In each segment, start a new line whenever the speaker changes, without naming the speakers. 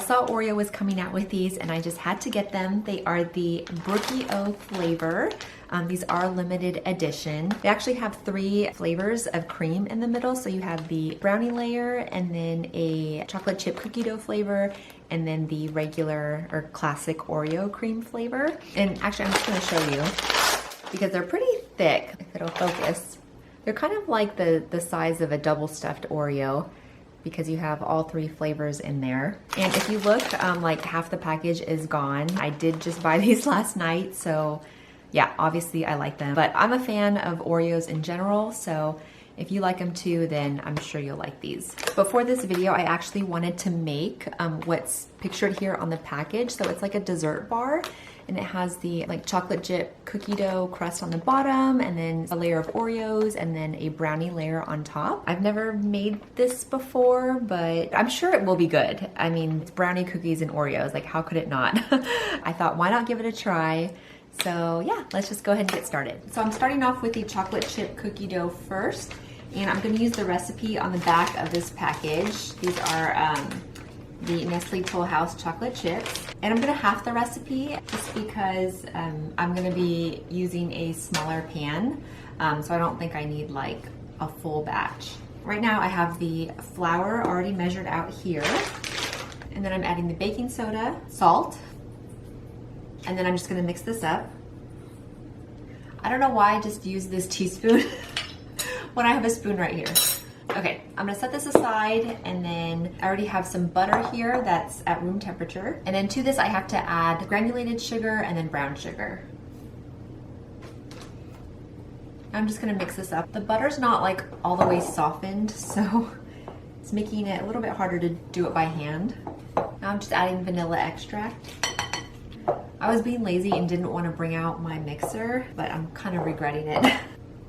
saw Oreo was coming out with these and I just had to get them. They are the BROOKIE flavor. These are limited edition. They actually have 3 flavors of cream in the middle. So you have the brownie layer and then a chocolate chip cookie dough flavor and then the regular or classic Oreo cream flavor. And actually I'm just gonna show you because they're pretty thick, if it'll focus. They're kind of like the size of a double stuffed Oreo because you have all 3 flavors in there. And if you look, like half the package is gone. I did just buy these last night, so yeah, obviously I like them. But I'm a fan of Oreos in general, so if you like them too, then I'm sure you'll like these. Before this video, I actually wanted to make what's pictured here on the package. So it's like a dessert bar, and it has the like chocolate chip cookie dough crust on the bottom, and then a layer of Oreos, and then a brownie layer on top. I've never made this before, but I'm sure it will be good. I mean, it's brownie cookies and Oreos, like how could it not? I thought, why not give it a try? So yeah, let's just go ahead and get started. So I'm starting off with the chocolate chip cookie dough first, and I'm gonna use the recipe on the back of this package. These are the Nestle Toll House Chocolate chips. And I'm gonna half the recipe just because I'm gonna be using a smaller pan. So I don't think I need like a full batch. Right now I have the flour already measured out here. And then I'm adding the baking soda, salt, and then I'm just gonna mix this up. I don't know why I just use this teaspoon when I have a spoon right here. Okay, I'm gonna set this aside, and then I already have some butter here that's at room temperature. And then to this I have to add granulated sugar and then brown sugar. I'm just gonna mix this up. The butter's not like all the way softened, so it's making it a little bit harder to do it by hand. Now I'm just adding vanilla extract. I was being lazy and didn't want to bring out my mixer, but I'm kind of regretting it.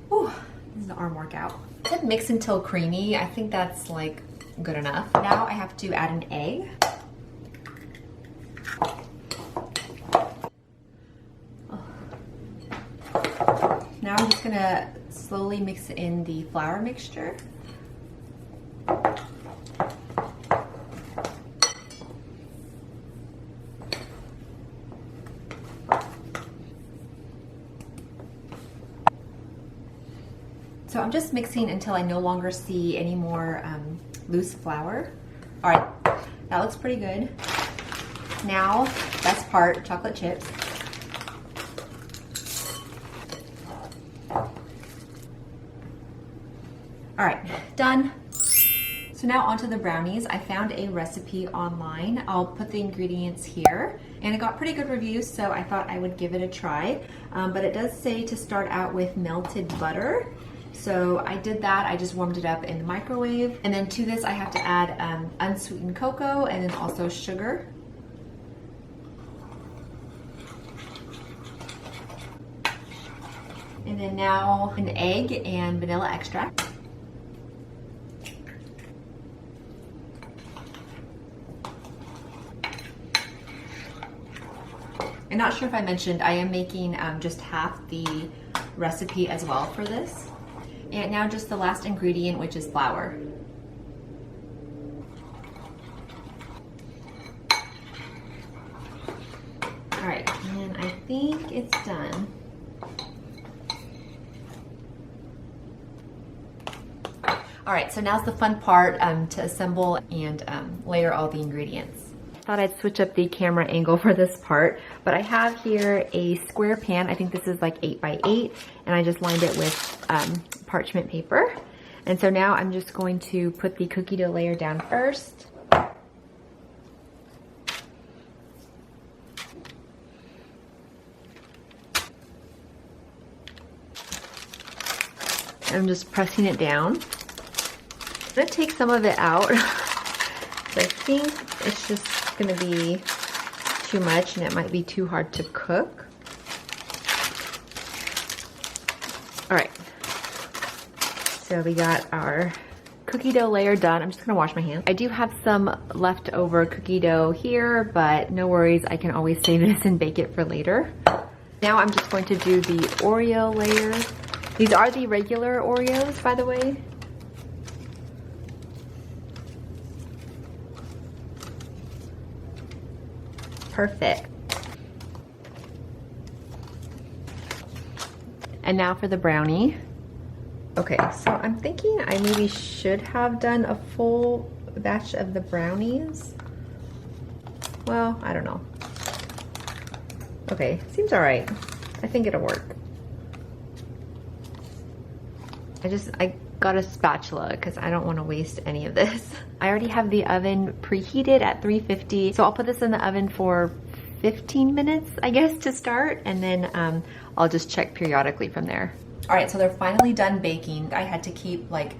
Whew, this is an arm workout. I said mix until creamy. I think that's like good enough. Now I have to add an egg. Now I'm just gonna slowly mix in the flour mixture. So I'm just mixing until I no longer see any more loose flour. All right, that looks pretty good. Now, best part, chocolate chips. All right, done. So now onto the brownies. I found a recipe online. I'll put the ingredients here. And it got pretty good reviews, so I thought I would give it a try. But it does say to start out with melted butter. So I did that. I just warmed it up in the microwave. And then to this I have to add unsweetened cocoa and then also sugar. And then now an egg and vanilla extract. I'm not sure if I mentioned, I am making just half the recipe as well for this. And now just the last ingredient, which is flour. All right, and I think it's done. All right, so now's the fun part to assemble and layer all the ingredients. Thought I'd switch up the camera angle for this part, but I have here a square pan. I think this is like 8 by 8, and I just lined it with parchment paper. And so now I'm just going to put the cookie dough layer down first. I'm just pressing it down. I'm gonna take some of it out. So I think it's just gonna be too much and it might be too hard to cook. All right, so we got our cookie dough layer done. I'm just gonna wash my hands. I do have some leftover cookie dough here, but no worries, I can always save this and bake it for later. Now I'm just going to do the Oreo layer. These are the regular Oreos, by the way. Perfect. And now for the brownie. Okay, so I'm thinking I maybe should have done a full batch of the brownies. Well, I don't know. Okay, seems all right. I think it'll work. I got a spatula because I don't want to waste any of this. I already have the oven preheated at 350, so I'll put this in the oven for 15 minutes, I guess, to start, and then I'll just check periodically from there. All right, so they're finally done baking. I had to keep like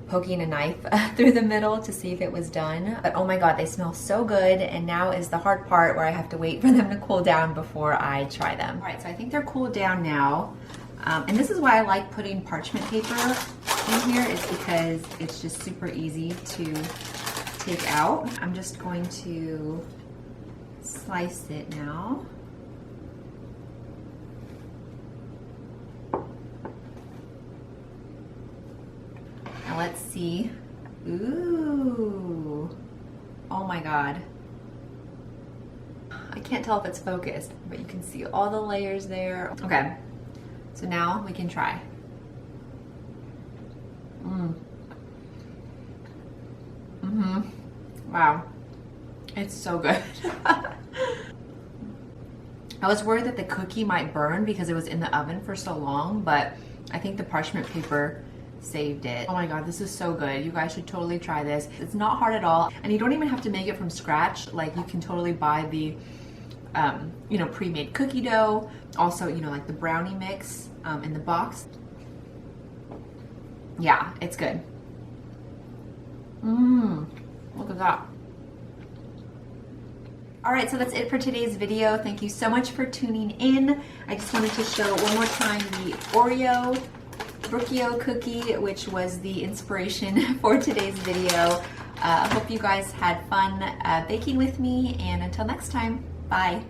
poking a knife through the middle to see if it was done, but oh my god, they smell so good. And now is the hard part where I have to wait for them to cool down before I try them. All right, so I think they're cooled down now. And this is why I like putting parchment paper in here, is because it's just super easy to take out. I'm just going to slice it now. Now let's see. Ooh, oh my god. I can't tell if it's focused, but you can see all the layers there. Okay. So now we can try. Wow, it's so good. I was worried that the cookie might burn because it was in the oven for so long, but I think the parchment paper saved it. Oh my god, this is so good. You guys should totally try this. It's not hard at all, and you don't even have to make it from scratch. Like, you can totally buy the you know, pre-made cookie dough. Also, you know, like the brownie mix in the box. Yeah, it's good. Look at that. All right, so that's it for today's video. Thank you so much for tuning in. I just wanted to show one more time the Oreo BROOKIE cookie, which was the inspiration for today's video. I hope you guys had fun baking with me, and until next time, bye.